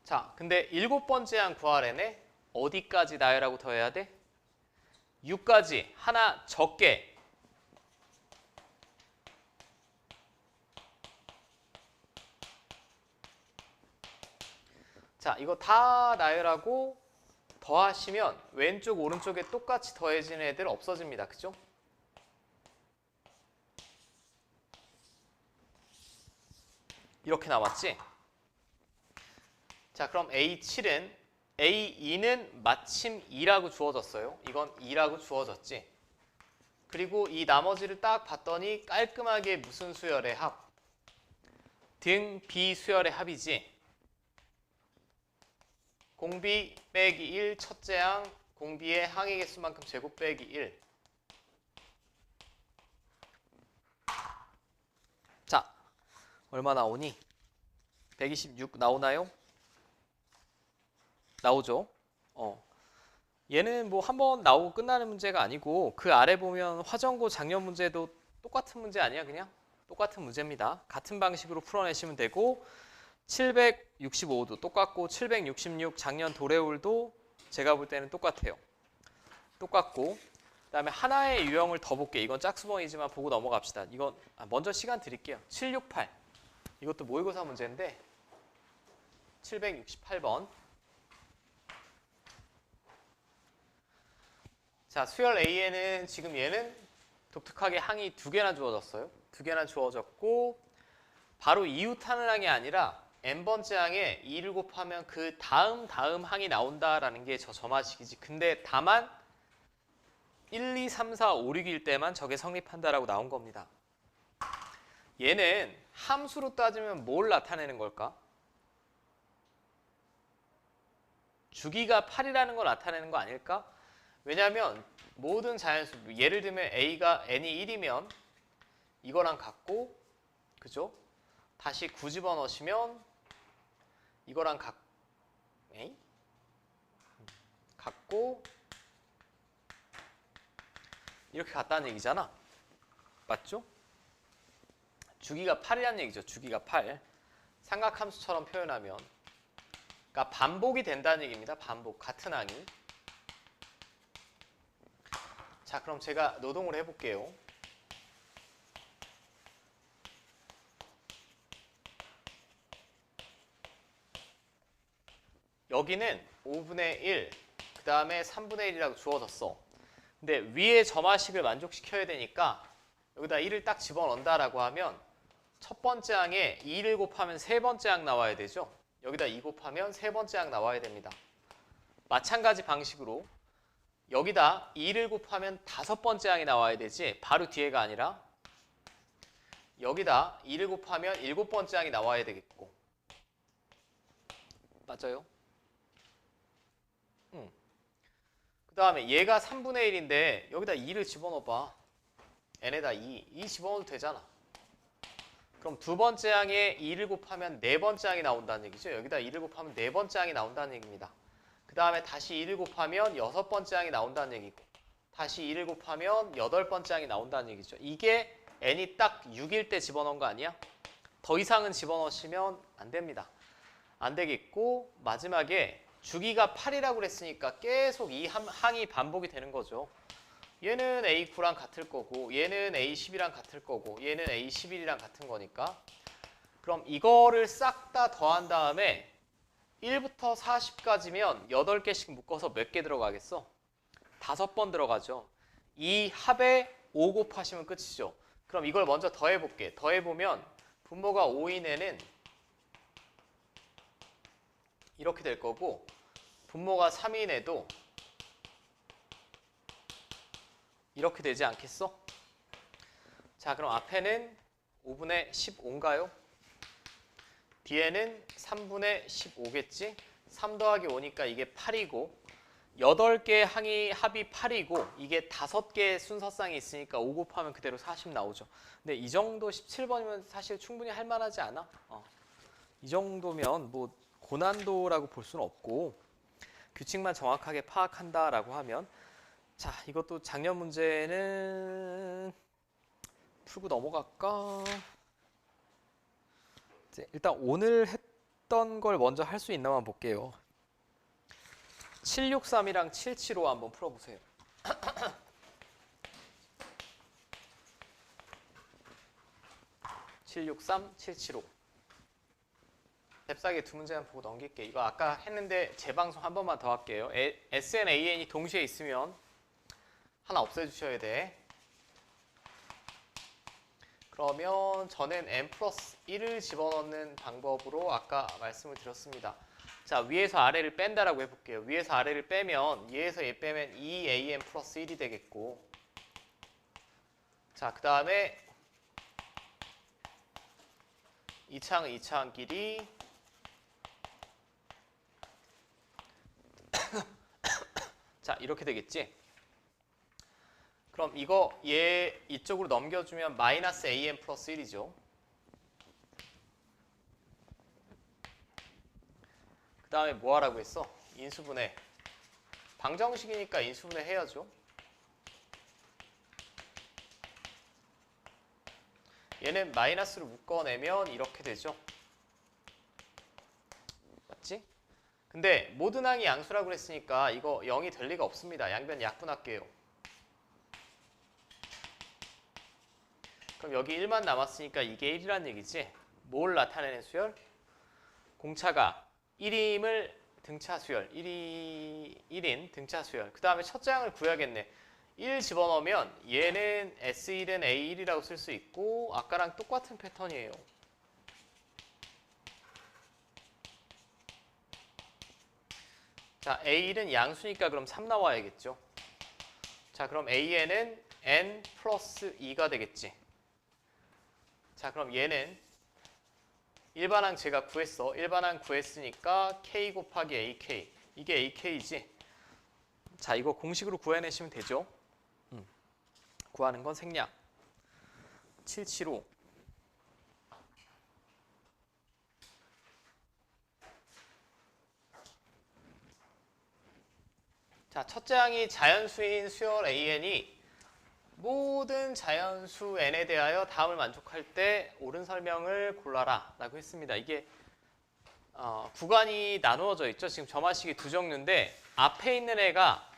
자, 근데 7번째 항 구하래네. 어디까지 나열하고 더해야 돼? 6까지 하나 적게. 자, 이거 다 나열하고 더하시면 왼쪽 오른쪽에 똑같이 더해지는 애들 없어집니다. 그죠? 이렇게 나왔지? 자, 그럼 A7은 A2는 마침 2라고 주어졌어요. 이건 2라고 주어졌지. 그리고 이 나머지를 딱 봤더니 깔끔하게 무슨 수열의 합? 등 비수열의 합이지. 공비 빼기 1 첫째 항 공비의 항의 개수만큼 제곱 빼기 1. 자, 얼마 나오니? 126 나오나요? 나오죠. 얘는 뭐 한번 나오고 끝나는 문제가 아니고 그 아래 보면 화전고 작년 문제도 똑같은 문제 아니야 그냥? 똑같은 문제입니다. 같은 방식으로 풀어내시면 되고 765도 똑같고 766 작년 도래울도 제가 볼 때는 똑같아요. 똑같고 그다음에 하나의 유형을 더 볼게요. 이건 짝수번이지만 보고 넘어갑시다. 이건 먼저 시간 드릴게요. 768 이것도 모의고사 문제인데 768번 자, 수열 A에는 지금 얘는 독특하게 항이 2개나 주어졌어요. 2개나 주어졌고 바로 이웃하는 항이 아니라 n번째 항에 2를 곱하면 그 다음 항이 나온다라는 게 저 점화식이지. 근데 다만 1, 2, 3, 4, 5, 6일 때만 저게 성립한다라고 나온 겁니다. 얘는 함수로 따지면 뭘 나타내는 걸까? 주기가 8이라는 걸 나타내는 거 아닐까? 왜냐하면 모든 자연수, 예를 들면 A가 n이 1이면 이거랑 같고, 그죠? 다시 9 집어넣으시면 이거랑 같고 이렇게 같다는 얘기잖아. 맞죠? 주기가 8이라는 얘기죠. 주기가 8. 삼각함수처럼 표현하면 그러니까 반복이 된다는 얘기입니다. 반복, 같은 항이. 자, 그럼 제가 노동을 해볼게요. 여기는 5분의 1, 그 다음에 3분의 1이라고 주어졌어. 근데 위에 점화식을 만족시켜야 되니까 여기다 1을 딱 집어넣는다라고 하면 첫 번째 항에 2를 곱하면 세 번째 항 나와야 되죠. 여기다 2 곱하면 세 번째 항 나와야 됩니다. 마찬가지 방식으로 여기다 2를 곱하면 다섯 번째 항이 나와야 되지 바로 뒤에가 아니라 여기다 2를 곱하면 일곱 번째 항이 나와야 되겠고 맞아요? 그 다음에 얘가 3분의 1인데 여기다 2를 집어넣어봐. n에다 2 집어넣어도 되잖아. 그럼 두 번째 항에 2를 곱하면 네 번째 항이 나온다는 얘기죠. 여기다 2를 곱하면 네 번째 항이 나온다는 얘기입니다. 그 다음에 다시 2를 곱하면 여섯 번째 항이 나온다는 얘기고 다시 2를 곱하면 여덟 번째 항이 나온다는 얘기죠. 이게 n이 딱 6일 때 집어넣은 거 아니야? 더 이상은 집어넣으시면 안 됩니다. 안 되겠고 마지막에 주기가 8이라고 그랬으니까 계속 이 항이 반복이 되는 거죠. 얘는 A9랑 같을 거고 얘는 A10이랑 같을 거고 얘는 A11이랑 같은 거니까 그럼 이거를 싹 다 더한 다음에 1부터 40까지면 8개씩 묶어서 몇 개 들어가겠어? 5번 들어가죠. 이 합에 5 곱하시면 끝이죠. 그럼 이걸 먼저 더해볼게. 더해보면 분모가 5인 애는 이렇게 될 거고 분모가 3인 애도 이렇게 되지 않겠어? 자, 그럼 앞에는 5분의 15인가요? 뒤에는 3분의 15겠지? 3 더하기 5니까 이게 8이고 8개의 합이 8이고 이게 5개의 순서쌍이 있으니까 5 곱하면 그대로 40 나오죠. 근데 이 정도 17번이면 사실 충분히 할 만하지 않아? 이 정도면 뭐 고난도라고 볼 수는 없고 규칙만 정확하게 파악한다라고 하면 자, 이것도 작년 문제는 풀고 넘어갈까? 일단 오늘 했던 걸 먼저 할 수 있나만 볼게요. 763이랑 775 한번 풀어보세요. 763, 775. 잽싸게 두 문제만 보고 넘길게. 이거 아까 했는데 재방송 한 번만 더 할게요. SN, AN이 동시에 있으면 하나 없애주셔야 돼. 그러면 저는 n 플러스 1을 집어넣는 방법으로 아까 말씀을 드렸습니다. 자, 위에서 아래를 뺀다라고 해볼게요. 위에서 아래를 빼면 얘에서 얘 빼면 2an 플러스 1이 되겠고 자, 그 다음에 2차항은 2차항끼리 자, 이렇게 되겠지? 그럼 이거 얘 이쪽으로 넘겨주면 마이너스 an 플러스 1이죠. 그 다음에 뭐 하라고 했어? 인수분해. 방정식이니까 인수분해 해야죠. 얘는 마이너스로 묶어내면 이렇게 되죠. 맞지? 근데 모든 항이 양수라고 그랬으니까 이거 0이 될 리가 없습니다. 양변 약분할게요. 그럼 여기 1만 남았으니까 이게 1이란 얘기지. 뭘 나타내는 수열? 공차가 1임을 등차 수열, 1인 등차 수열. 그 다음에 첫째 항을 구해야겠네. 1 집어넣으면 얘는 S1은 A1이라고 쓸 수 있고 아까랑 똑같은 패턴이에요. 자, A1은 양수니까 그럼 3 나와야겠죠. 자, 그럼 AN은 N 플러스 2가 되겠지. 자, 그럼 얘는 일반항 제가 구했어. 일반항 구했으니까 K 곱하기 AK. 이게 AK지. 자, 이거 공식으로 구해내시면 되죠. 구하는 건 생략. 775. 자, 첫째 항이 자연수인 수열 AN이 모든 자연수 n에 대하여 다음을 만족할 때 옳은 설명을 골라라 라고 했습니다. 이게 구간이 나누어져 있죠. 지금 점화식이 두 종류인데 앞에 있는 애가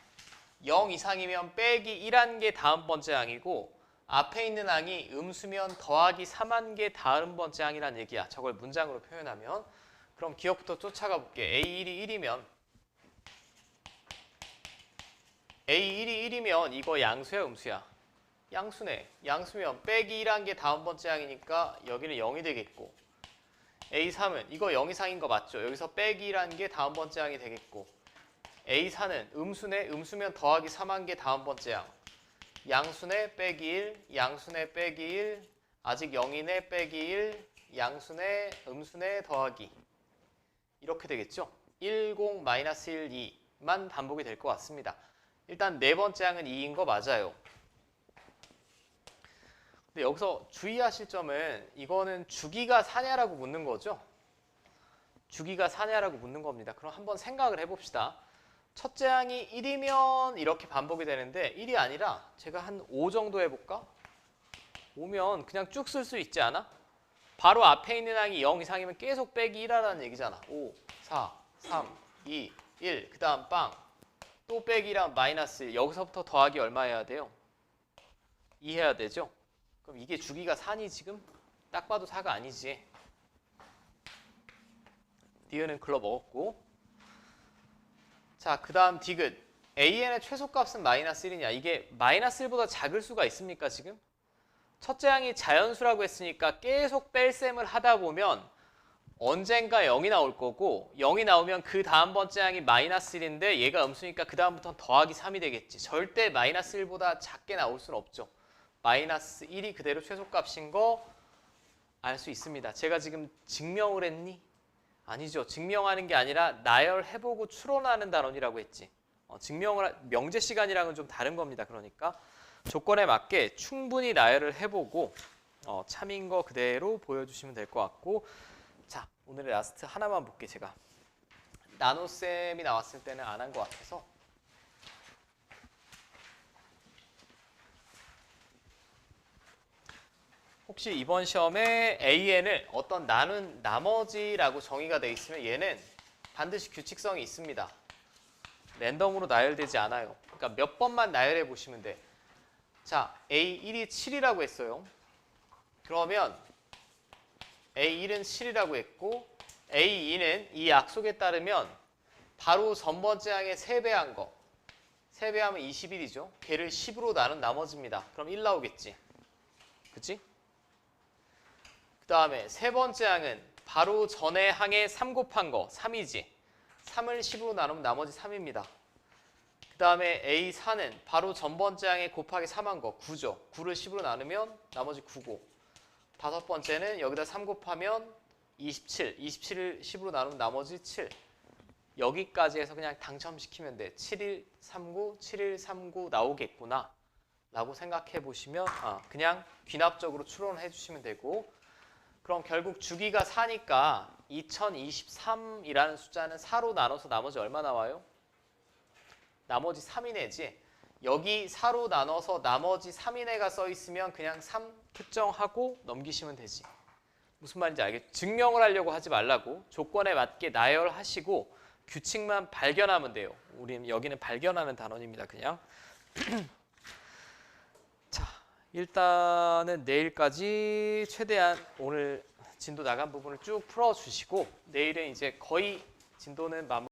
0 이상이면 빼기 1한 게 다음 번째 항이고 앞에 있는 항이 음수면 더하기 3한 게 다음 번째 항이란 얘기야. 저걸 문장으로 표현하면 그럼 기억부터 쫓아가 볼게. A1이 1이면 A1이 1이면 이거 양수야 음수야? 양수네. 양수면 빼기 1한 게 다음 번째 항이니까 여기는 0이 되겠고 A3은 이거 0 이상인 거 맞죠? 여기서 빼기 1한 게 다음 번째 항이 되겠고 A4는 음수네. 음수면 더하기 3한 게 다음 번째 항. 양수네 빼기 1, 양수네 빼기 1, 아직 0이네 빼기 1, 양수네 음수네 더하기 이렇게 되겠죠? 10 마이너스 1, 2만 반복이 될 것 같습니다. 일단 네 번째 항은 2인 거 맞아요. 근데 여기서 주의하실 점은 이거는 주기가 사냐라고 묻는 거죠. 주기가 사냐라고 묻는 겁니다. 그럼 한번 생각을 해봅시다. 첫째 항이 1이면 이렇게 반복이 되는데 1이 아니라 제가 한 5 정도 해볼까? 5면 그냥 쭉 쓸 수 있지 않아? 바로 앞에 있는 항이 0 이상이면 계속 빼기 1하라는 얘기잖아. 5, 4, 3, 2, 1. 그 다음 빵. 또 빼기 1하면 마이너스 1. 여기서부터 더하기 얼마 해야 돼요? 2 해야 되죠? 그럼 이게 주기가 4니 지금? 딱 봐도 4가 아니지. 디귿은 글러 먹었고. 자, 그 다음 디귿. AN의 최소값은 마이너스 1이냐? 이게 마이너스 1보다 작을 수가 있습니까 지금? 첫째 항이 자연수라고 했으니까 계속 뺄셈을 하다 보면 언젠가 0이 나올 거고 0이 나오면 그 다음 번째 항이 마이너스 1인데 얘가 음수니까 그 다음부터는 더하기 3이 되겠지. 절대 마이너스 1보다 작게 나올 수는 없죠. 마이너스 1이 그대로 최소값인 거 알 수 있습니다. 제가 지금 증명을 했니? 아니죠. 증명하는 게 아니라 나열해보고 추론하는 단원이라고 했지. 명제 시간이랑은 좀 다른 겁니다. 그러니까 조건에 맞게 충분히 나열을 해보고 참인 거 그대로 보여주시면 될 것 같고 자, 오늘의 라스트 하나만 볼게 제가. 나노쌤이 나왔을 때는 안 한 것 같아서 혹시 이번 시험에 AN을 어떤 나눈 나머지라고 정의가 되어 있으면 얘는 반드시 규칙성이 있습니다. 랜덤으로 나열되지 않아요. 그러니까 몇 번만 나열해 보시면 돼. 자, A1이 7이라고 했어요. 그러면 A1은 7이라고 했고 A2는 이 약속에 따르면 바로 전 번째 항의 3배한 거. 3배하면 21이죠. 걔를 10으로 나눈 나머지입니다. 그럼 1 나오겠지. 그치? 그 다음에 세 번째 항은 바로 전에 항에 3 곱한 거 3이지. 3을 10으로 나누면 나머지 3입니다. 그 다음에 A4는 바로 전 번째 항에 곱하기 3한 거 9죠. 9를 10으로 나누면 나머지 9고 다섯 번째는 여기다 3 곱하면 27. 27을 10으로 나누면 나머지 7. 여기까지 해서 그냥 당첨시키면 돼. 7139, 7139 나오겠구나 라고 생각해 보시면 그냥 귀납적으로 추론해 주시면 되고, 그럼 결국 주기가 4니까 2023이라는 숫자는 4로 나눠서 나머지 얼마 나와요? 나머지 3이네지. 여기 4로 나눠서 나머지 3이네가 써 있으면 그냥 3 특정하고 넘기시면 되지. 무슨 말인지 알겠죠? 증명을 하려고 하지 말라고. 조건에 맞게 나열하시고 규칙만 발견하면 돼요. 우리는 여기는 발견하는 단원입니다. 그냥. 자, 일단은 내일까지 최대한 오늘 진도 나간 부분을 쭉 풀어주시고, 내일은 이제 거의 진도는 마무리.